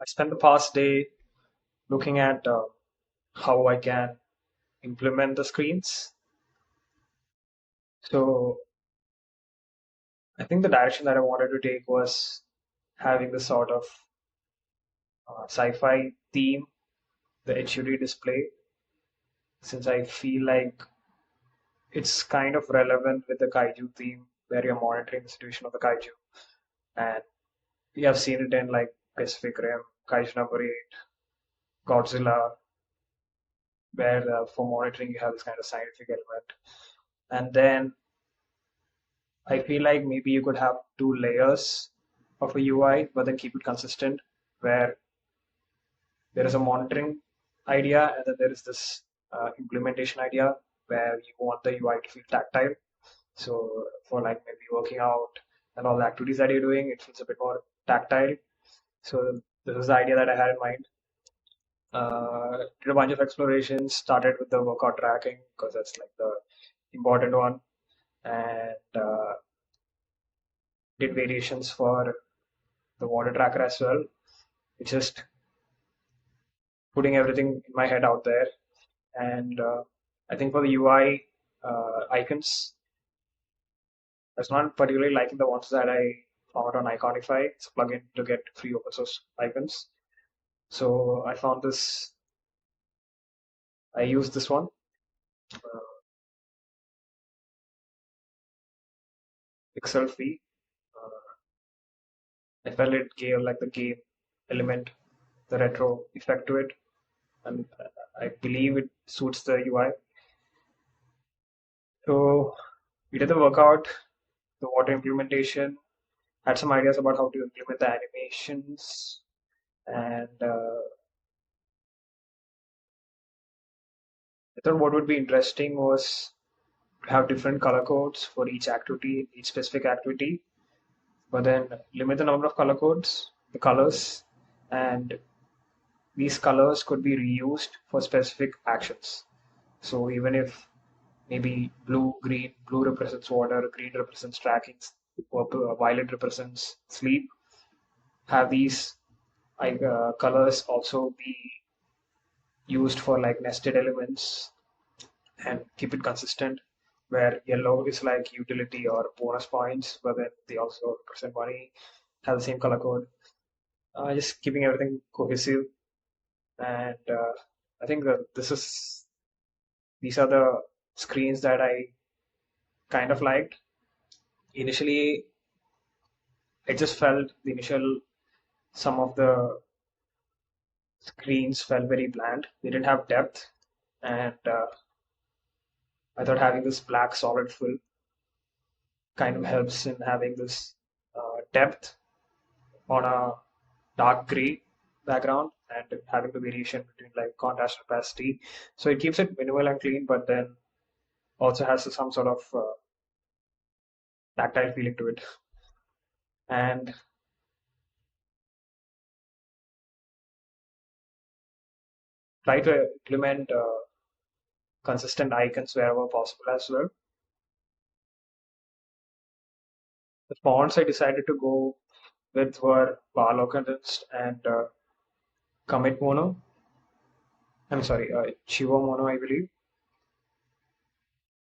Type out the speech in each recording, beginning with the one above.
I spent the past day looking at how I can implement the screens. So I think the direction that I wanted to take was having this sort of sci-fi theme, the HUD display, since I feel like it's kind of relevant with the kaiju theme where you're monitoring the situation of the kaiju. And we have seen it in like Pacific Rim, Kaiju number 8, Godzilla, where for monitoring you have this kind of scientific element. And then I feel like maybe you could have two layers of a UI, but then keep it consistent, where there is a monitoring idea and then there is this implementation idea where you want the UI to feel tactile. So for like maybe working out and all the activities that you're doing, it feels a bit more tactile. So this is the idea that I had in mind. Did a bunch of explorations, started with the workout tracking because that's like the important one, and did variations for the water tracker as well. It's just putting everything in my head out there. And I think for the UI icons, I was not particularly liking the ones that I found on Iconify. It's a plugin to get free open source icons. So I found this, I used this one, uh, Pixel Free. I felt it gave like the game element, the retro effect to it, and I believe it suits the UI. So we did the workout, the water implementation, had some ideas about how to implement the animations, and I thought what would be interesting was to have different color codes for each activity, each specific activity, but then limit the number of color codes, the colors, and these colors could be reused for specific actions. So even if maybe blue represents water, green represents tracking, purple, violet represents sleep, have these colors also be used for like nested elements and keep it consistent, where yellow is like utility or bonus points, but then they also represent money, have the same color code. Just keeping everything cohesive. And I think that these are the screens that I kind of liked. Initially, I just felt the initial, some of the screens felt very bland. They didn't have depth. And I thought having this black solid fill kind of helps in having this depth on a dark gray background and having the variation between like contrast and opacity. So it keeps it minimal and clean, but then also has some sort of tactile feeling to it. And try to implement consistent icons wherever possible as well. The fonts I decided to go with were Barlow Condensed and Commit Mono. I'm sorry, Chivo Mono, I believe.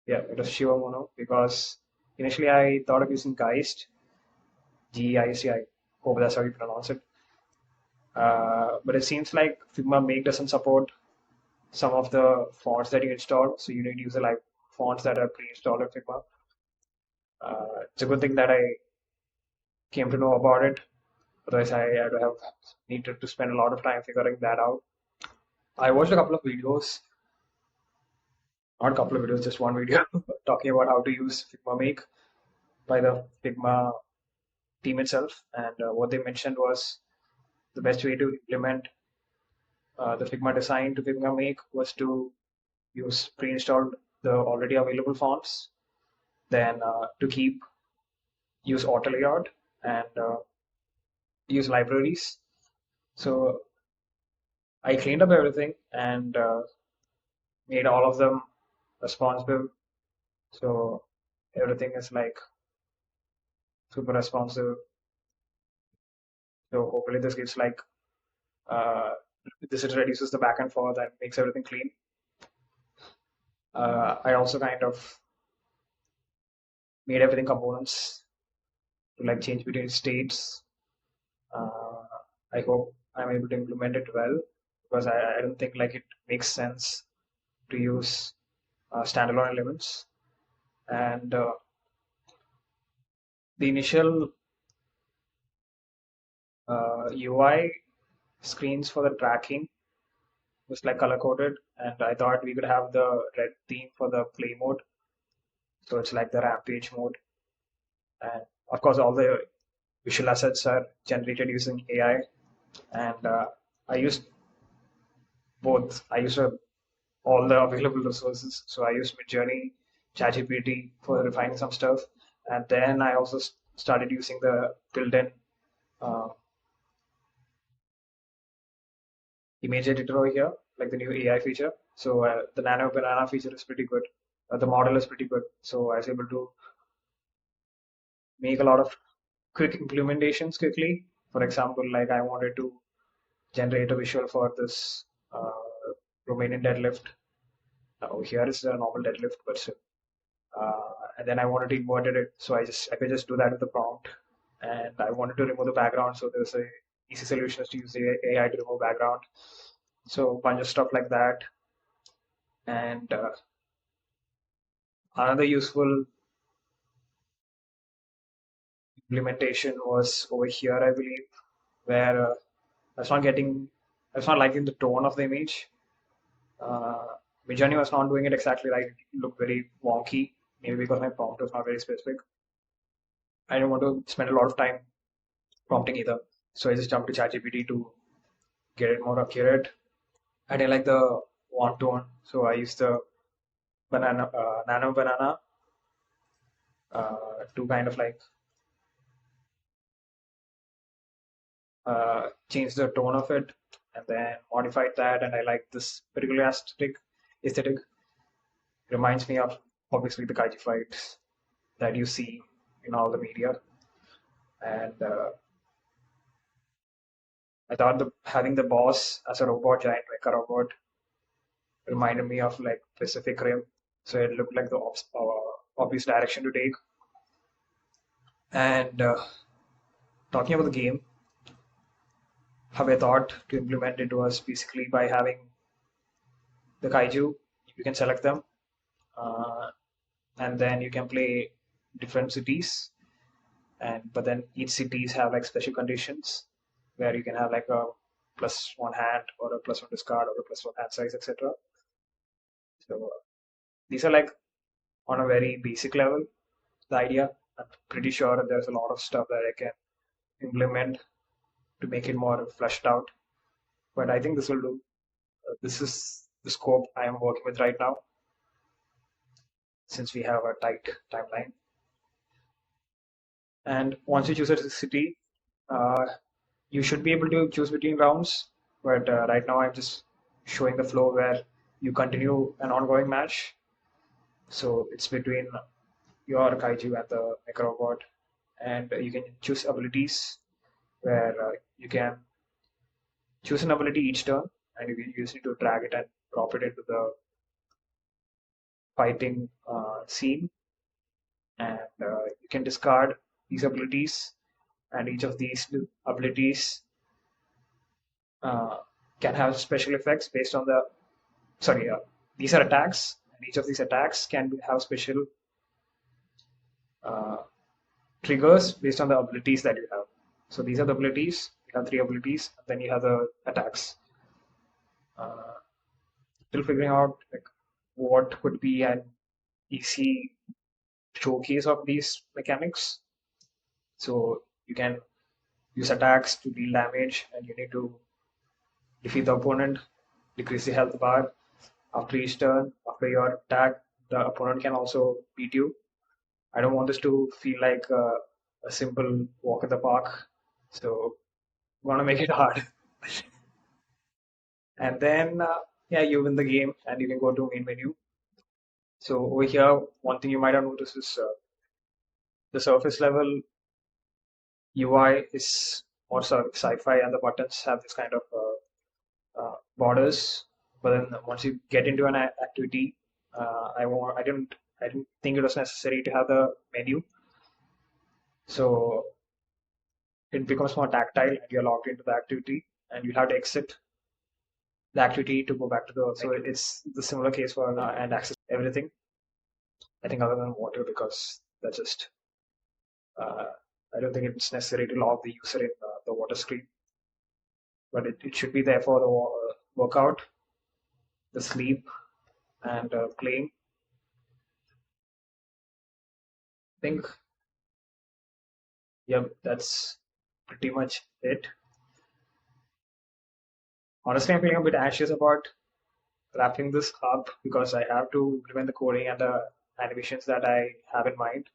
Yeah, it was Chivo Mono because initially I thought of using Geist, Geist. I hope that's how you pronounce it. But it seems like Figma Make doesn't support some of the fonts that you install, so you need to use the like fonts that are pre-installed in Figma. It's a good thing that I came to know about it. Otherwise, I would have needed to spend a lot of time figuring that out. I watched a couple of videos, not a couple of videos, just one video talking about how to use Figma Make by the Figma team itself. And what they mentioned was the best way to implement the Figma design to Figma Make was to use pre-installed the already available fonts, then to keep use auto layout and use libraries. So I cleaned up everything and made all of them responsive. So everything is like super responsive. So hopefully this gives like Uh, this reduces the back and forth and makes everything clean. I also kind of made everything components to like change between states. Uh, I hope I'm able to implement it well because I don't think like it makes sense to use standalone elements. And the initial UI screens for the tracking was like color coded, and I thought we could have the red theme for the play mode. So it's like the rampage mode, and of course all the visual assets are generated using AI. And I used both. I used all the available resources. So I used Midjourney, ChatGPT for refining some stuff, and then I also started using the built-in uh, image editor over here, like the new AI feature. So the Nano Banana feature is pretty good. The model is pretty good. So I was able to make a lot of quick implementations quickly. For example, like I wanted to generate a visual for this Romanian deadlift. Now here is a normal deadlift, but still. And then I wanted to invert it, so I could just do that with the prompt. And I wanted to remove the background, so there's a easy solution is to use the AI to remove background. So a bunch of stuff like that. And another useful implementation was over here, I believe, where I was not getting, I was not liking the tone of the image. Uh, Midjourney was not doing it exactly right. It looked very wonky, maybe because my prompt was not very specific. I didn't want to spend a lot of time prompting either. So I just jumped to ChatGPT to get it more accurate. I didn't like the want tone, so I used the nano banana to kind of like change the tone of it, and then modified that. And I like this particular aesthetic. Reminds me of obviously the kaiji fights that you see in all the media. And I thought having the boss as a robot, giant mecha robot, reminded me of like Pacific Rim. So it looked like the obvious direction to take. And talking about the game, how I thought to implement it was basically by having the kaiju, you can select them, uh, and then you can play different cities. And but then each cities have like special conditions where you can have like a plus one hand or a plus one discard or a plus one hand size, etc. So these are like on a very basic level the idea. I'm pretty sure there's a lot of stuff that I can implement to make it more fleshed out. But I think this will do. This is the scope I am working with right now since we have a tight timeline. And once you choose a city, uh, you should be able to choose between rounds. But right now I'm just showing the flow where you continue an ongoing match. So it's between your kaiju and the mecha robot, and you can choose abilities where you can choose an ability each turn, and you just need to drag it and drop it into the fighting scene. And you can discard these abilities, and each of these abilities uh, can have special effects based on the sorry. These are attacks, and each of these attacks can have special uh, triggers based on the abilities that you have. So these are the abilities. You have three abilities, and then you have the attacks. Uh, Still figuring out like what could be an easy showcase of these mechanics. So you can use attacks to deal damage, and you need to defeat the opponent, decrease the health bar. After each turn, after your attack, the opponent can also beat you. I don't want this to feel like a simple walk in the park. So I want to make it hard. And then, yeah, you win the game and you can go to main menu. So over here, one thing you might have noticed is the surface level UI is more sci-fi, and the buttons have this kind of borders. But then once you get into an activity, I didn't think it was necessary to have the menu. So it becomes more tactile and you're logged into the activity and you'll have to exit the activity to go back to the so it's the similar case for and access everything. I think other than water because that's just uh, I don't think it's necessary to log the user in the water screen, but it should be there for the workout, the sleep, and playing. I think yeah, that's pretty much it. Honestly, I'm feeling a bit anxious about wrapping this up because I have to implement the coding and the animations that I have in mind,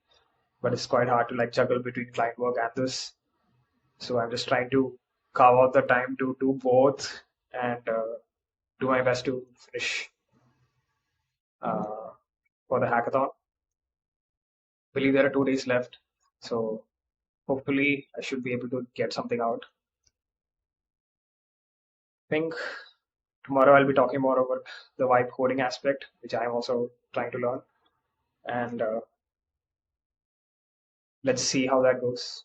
but it's quite hard to like juggle between client work and this. So I'm just trying to carve out the time to do both and do my best to finish uh, for the hackathon. I believe there are 2 days left, so hopefully I should be able to get something out. I think tomorrow I'll be talking more about the vibe coding aspect, which I'm also trying to learn, and let's see how that goes.